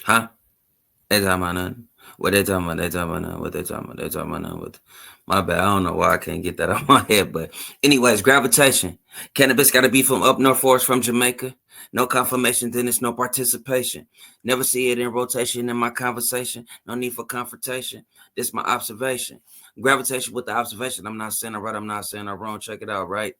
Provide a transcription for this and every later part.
Huh? They talking about nothing. What they talking about? They talking about nothing. What they talking about? They talking about nothing. What? My bad. I don't know why I can't get that out my head. But anyways, gravitation. Cannabis got to be from up north for us from Jamaica. No confirmation, then it's no participation. Never see it in rotation in my conversation. No need for confrontation. This my observation. Gravitation with the observation. I'm not saying I'm right. I'm not saying I'm wrong. Check it out, right?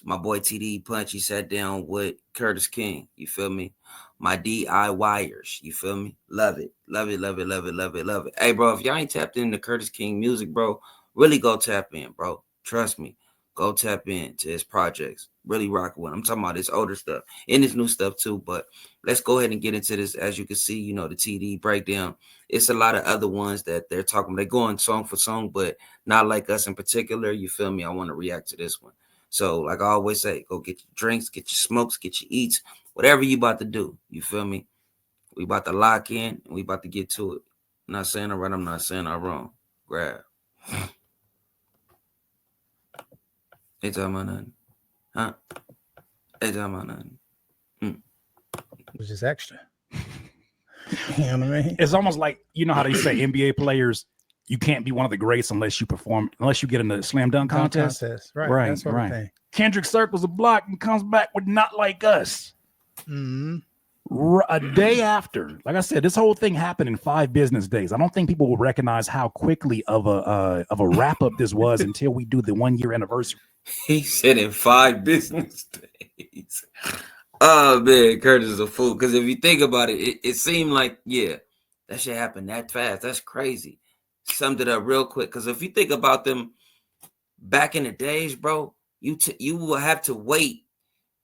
My boy TDE Punch, he sat down with Curtis King. You feel me? My DIYers. You feel me? Love it. Love it, love it, love it, love it, love it. Hey, bro, if y'all ain't tapped into Curtis King music, bro, really go tap in, bro. Trust me. Go tap in to his projects. Really rock with him. I'm talking about his older stuff and his new stuff too. But let's go ahead and get into this. As you can see, you know, the TDE breakdown. It's a lot of other ones that they're talking. They're going song for song, but not like us in particular. You feel me? I want to react to this one. So, like I always say, go get your drinks, get your smokes, get your eats, whatever you about to do. You feel me? We about to lock in and we about to get to it. I'm not saying I'm right, I'm not saying I'm wrong. Grab. They talking about nothing. Huh? They talking about nothing. Which is extra. You know what I mean? It's almost like, you know how they say NBA players, you can't be one of the greats unless you perform, unless you get in the slam dunk contest. Right. Right. That sort of thing. Kendrick circles a block and comes back with Not Like Us. Mm-hmm. A day after. Like I said, this whole thing happened in 5 business days. I don't think people will recognize how quickly of a wrap up this was until we do the 1 year anniversary. He said in 5 business days. Oh man, Curtis is a fool. Because if you think about it, it seemed like, yeah, that shit happened that fast. That's crazy. Summed it up real quick. Because if you think about them back in the days, bro, you will have to wait.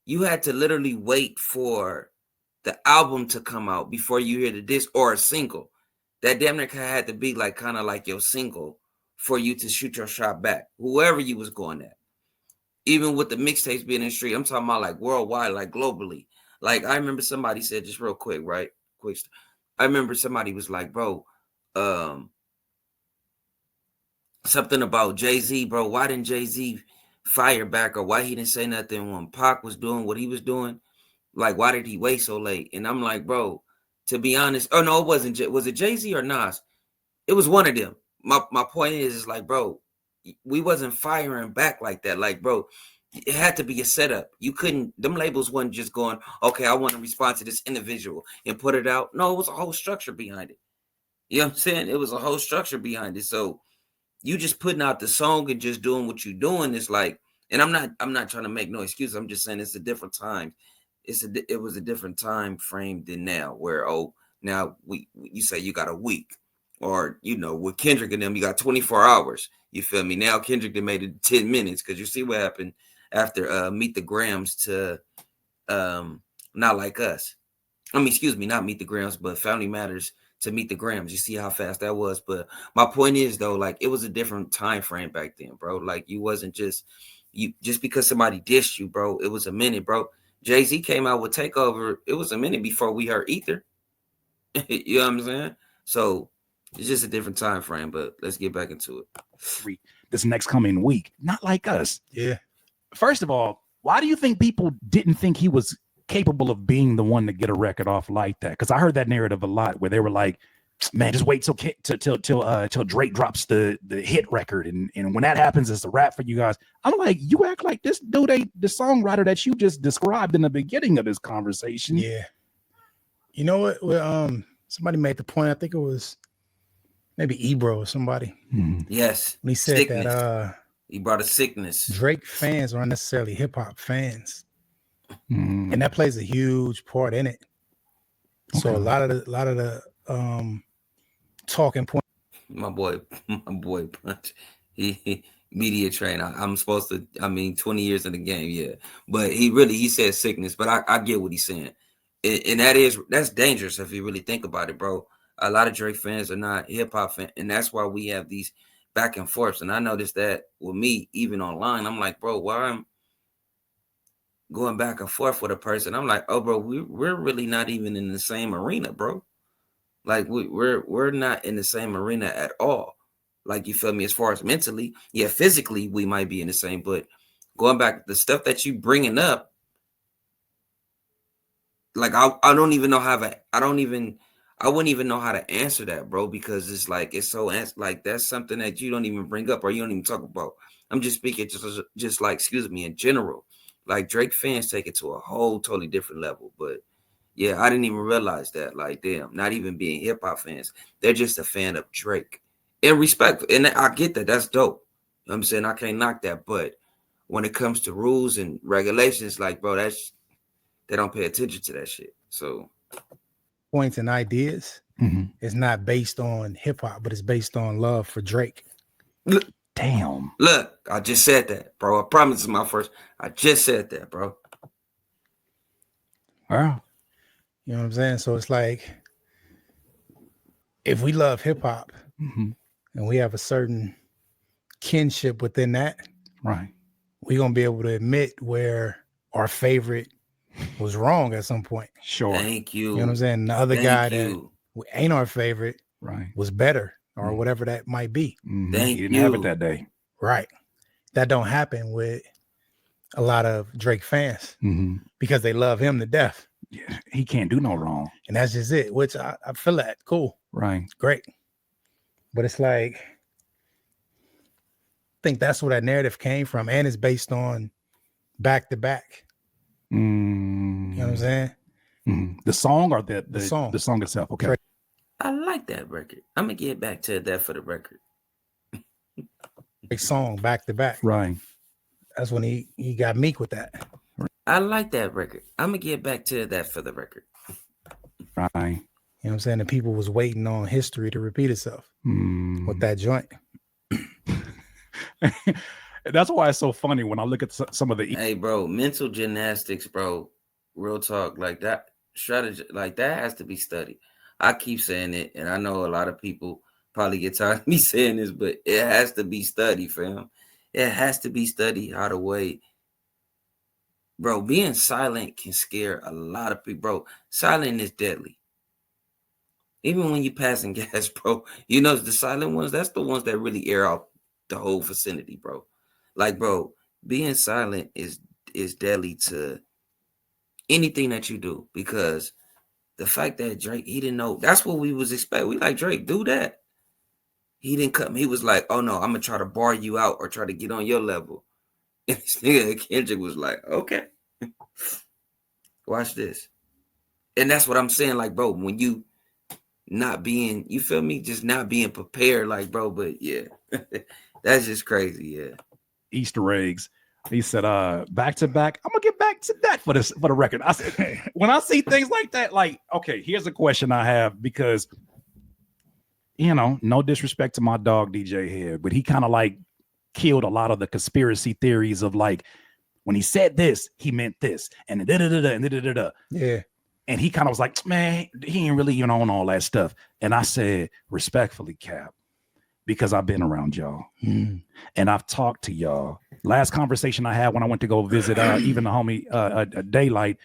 You had to literally wait for the album to come out before you hear the disc or a single. That damn near had to be like kind of like your single for you to shoot your shot back, whoever you was going at. Even with the mixtapes being in the street, I'm talking about like worldwide, like globally. Like I remember somebody said, just real quick, right? Quick. I remember somebody was like, bro, something about Jay-Z, bro. Why didn't Jay-Z fire back, or why he didn't say nothing when Pac was doing what he was doing? Like, why did he wait so late? And I'm like, bro, to be honest, oh no, it wasn't. Was it Jay-Z or Nas? It was one of them. My point is like, bro, we wasn't firing back like that. Like, bro, it had to be a setup. You couldn't, them labels wasn't just going, okay, I want to respond to this individual and put it out. No, it was a whole structure behind it. You know what I'm saying? It was a whole structure behind it. So you just putting out the song and just doing what you're doing is like, and I'm not trying to make no excuse. I'm just saying it's a different time. It was a different time frame than now, where now you say you got a week, or you know, with Kendrick and them, you got 24 hours. You feel me? Now Kendrick, they made it 10 minutes, because you see what happened after Meet the Grams to Not Like Us. I mean, excuse me, not Meet the Grams, but Family Matters to Meet the Grams. You see how fast that was. But my point is though, like, it was a different time frame back then, bro. Like, you wasn't just because somebody dissed you, bro. It was a minute, bro. Jay-Z came out with Takeover. It was a minute before we heard Ether. You know what I'm saying? So it's just a different time frame, but let's get back into it. This next coming week. Not Like Us. Yeah. First of all, why do you think people didn't think he was capable of being the one to get a record off like that? Because I heard that narrative a lot, where they were like, man, just wait till Drake drops the hit record, and when that happens, it's a wrap for you guys. I'm like, you act like this dude ain't the songwriter that you just described in the beginning of this conversation. Yeah. You know what? Well, somebody made the point. I think it was maybe Ebro or somebody. Yes. When he said sickness. That he brought a sickness. Drake fans aren't necessarily hip hop fans, and that plays a huge part in it. Okay. So a lot of the talking point. My boy Punch. He media trainer. I'm supposed to. I mean, 20 years in the game, yeah. But he said sickness. But I get what he's saying, and that's dangerous if you really think about it, bro. A lot of Drake fans are not hip hop fans, and that's why we have these back and forths. And I noticed that with me, even online, I'm like, bro, why I'm going back and forth with a person? I'm like, oh, bro, we're really not even in the same arena, bro. Like we're not in the same arena at all. Like, you feel me? As far as mentally, yeah, physically we might be in the same, but going back, the stuff that you bringing up, like I don't even know how I I wouldn't even know how to answer that, bro, because it's like it's so like that's something that you don't even bring up or you don't even talk about. I'm just speaking just like, excuse me, in general. Like Drake fans take it to a whole totally different level. But yeah, I didn't even realize that. Like, damn, not even being hip hop fans, they're just a fan of Drake. And respect, and I get that. That's dope. You know what I'm saying? I can't knock that. But when it comes to rules and regulations, like, bro, they don't pay attention to that shit. So points and ideas is not based on hip hop, but it's based on love for Drake. Damn. Look, I just said that, bro. I promise it's my first. I just said that, bro. Wow. You know what I'm saying? So it's like, if we love hip hop and we have a certain kinship within that, right, we're gonna be able to admit where our favorite was wrong at some point. Sure. Thank you. You know what I'm saying? The other guy that ain't our favorite was better, or whatever that might be. Thank you. Didn't have it that day. Right. That don't happen with a lot of Drake fans because they love him to death. Yeah, he can't do no wrong. And that's just it, which I feel that. Cool. Right. Great. But it's like, I think that's where that narrative came from. And it's based on back to back. You know what I'm saying? The song or the song? The song itself. Okay. I like that record. I'm gonna get back to that for the record. A song back to back. Right. That's when he got Meek with that. I like that record. I'm gonna get back to that for the record. Right. You know what I'm saying? The people was waiting on history to repeat itself with that joint. That's why it's so funny when I look at some of the. Hey, bro, mental gymnastics, bro. Real talk, like that strategy, like that has to be studied. I keep saying it, and I know a lot of people probably get tired of me saying this, but it has to be studied, fam. It has to be studied how to wait. Bro, being silent can scare a lot of people. Bro, silent is deadly. Even when you're passing gas, bro, you know the silent ones, that's the ones that really air out the whole vicinity, bro. Like, bro, being silent is deadly to anything that you do, because the fact that Drake, he didn't know, that's what we was expecting. We like, Drake, do that. He didn't come. He was like, oh no, I'm gonna try to bar you out or try to get on your level. And this nigga Kendrick was like, okay, watch this. And that's what I'm saying. Like, bro, when you not being, you feel me, just not being prepared, like, bro, but yeah, that's just crazy. Yeah. Easter eggs. He said, back to back. I'm gonna get back to that for the record. I said, when I see things like that, like, okay, here's a question I have, because, you know, no disrespect to my dog DJ Head, but he kind of like killed a lot of the conspiracy theories of like, when he said this, he meant this, and da-da-da-da. Yeah. And he kind of was like, man, he ain't really even on all that stuff. And I said, respectfully, Cap, because I've been around y'all and I've talked to y'all. Last conversation I had when I went to go visit even the homie Daylight,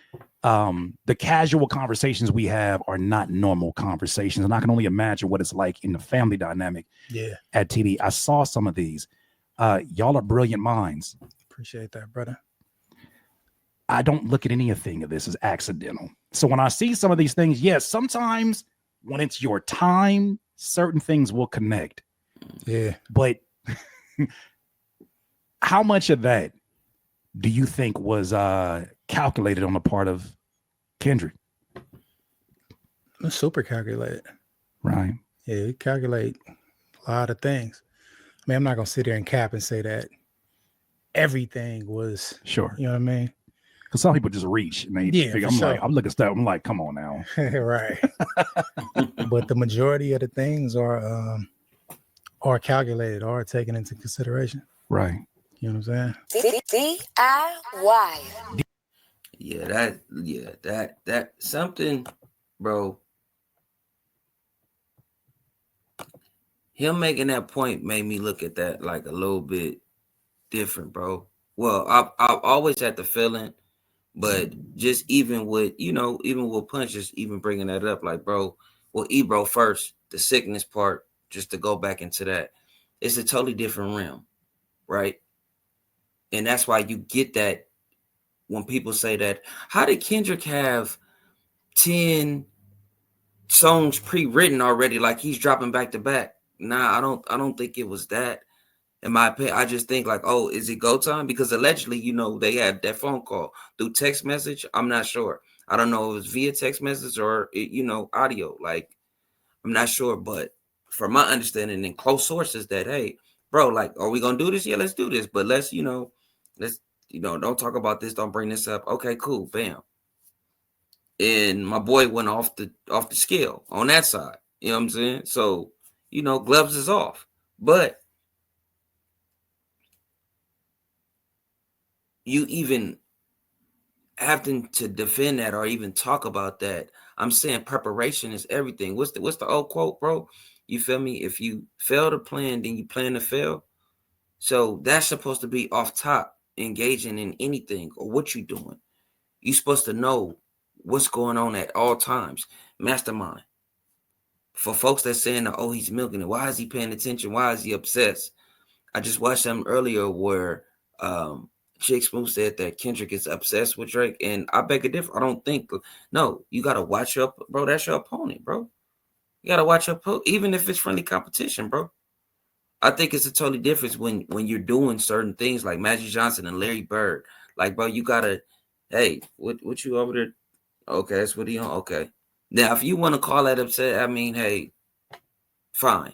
the casual conversations we have are not normal conversations. And I can only imagine what it's like in the family dynamic at TDE. I saw some of these. Y'all are brilliant minds. Appreciate that, brother. I don't look at anything of this as accidental. So when I see some of these things, yes, sometimes when it's your time, certain things will connect. Yeah. But how much of that do you think was calculated on the part of Kendrick? It's super calculated. Right. Yeah, we calculate a lot of things. I mean, I'm not gonna sit there and cap and say that everything was sure. You know what I mean? Because some people just reach and they figure, I'm looking stuff. I'm like, come on now. Right. But the majority of the things are calculated, are taken into consideration. Right. You know what I'm saying? DIY. Yeah, that something, bro. Him making that point made me look at that like a little bit different, bro. Well, I've always had the feeling, but just even with, you know, even with Punches, even bringing that up, like, bro, well, Ebro first, the sickness part, just to go back into that, it's a totally different realm, right? And that's why you get that when people say that, how did Kendrick have 10 songs pre-written already, like he's dropping back to back. Nah, I don't think it was that. In my opinion, I just think like, oh, is it go time? Because allegedly, you know, they had that phone call through text message. I'm not sure. I don't know if it was via text message or you know, audio. Like, I'm not sure, but from my understanding and close sources, that hey, bro, like, are we gonna do this? Yeah, let's do this. But let's, you know, don't talk about this. Don't bring this up. Okay, cool, bam. And my boy went off the scale on that side. You know what I'm saying? So, you know, gloves is off. But you even having to defend that or even talk about that, I'm saying preparation is everything. What's the old quote, bro? You feel me? If you fail to plan, then you plan to fail. So that's supposed to be off top, engaging in anything or what you doing. You're supposed to know what's going on at all times. Mastermind. For folks that saying, oh, he's milking it. Why is he paying attention? Why is he obsessed? I just watched something earlier where Chick Smooth said that Kendrick is obsessed with Drake, and I beg a difference. I don't think. No, you gotta watch your bro. That's your opponent, bro. You gotta watch your even if it's friendly competition, bro. I think it's a totally difference when you're doing certain things like Magic Johnson and Larry Bird. Like, bro, you gotta. Hey, what you over there? Okay, that's what he on. Okay, now if you want to call that upset, I mean, hey, fine.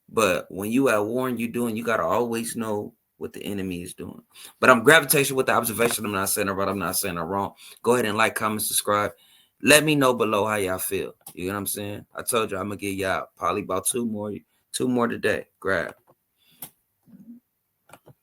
But when you at war and you gotta always know what the enemy is doing. But I'm gravitating with the observation. I'm not saying it right. I'm not saying it wrong. Go ahead and like, comment, subscribe. Let me know below how y'all feel. You know what I'm saying? I told you I'm gonna give y'all probably about two more today. Grab.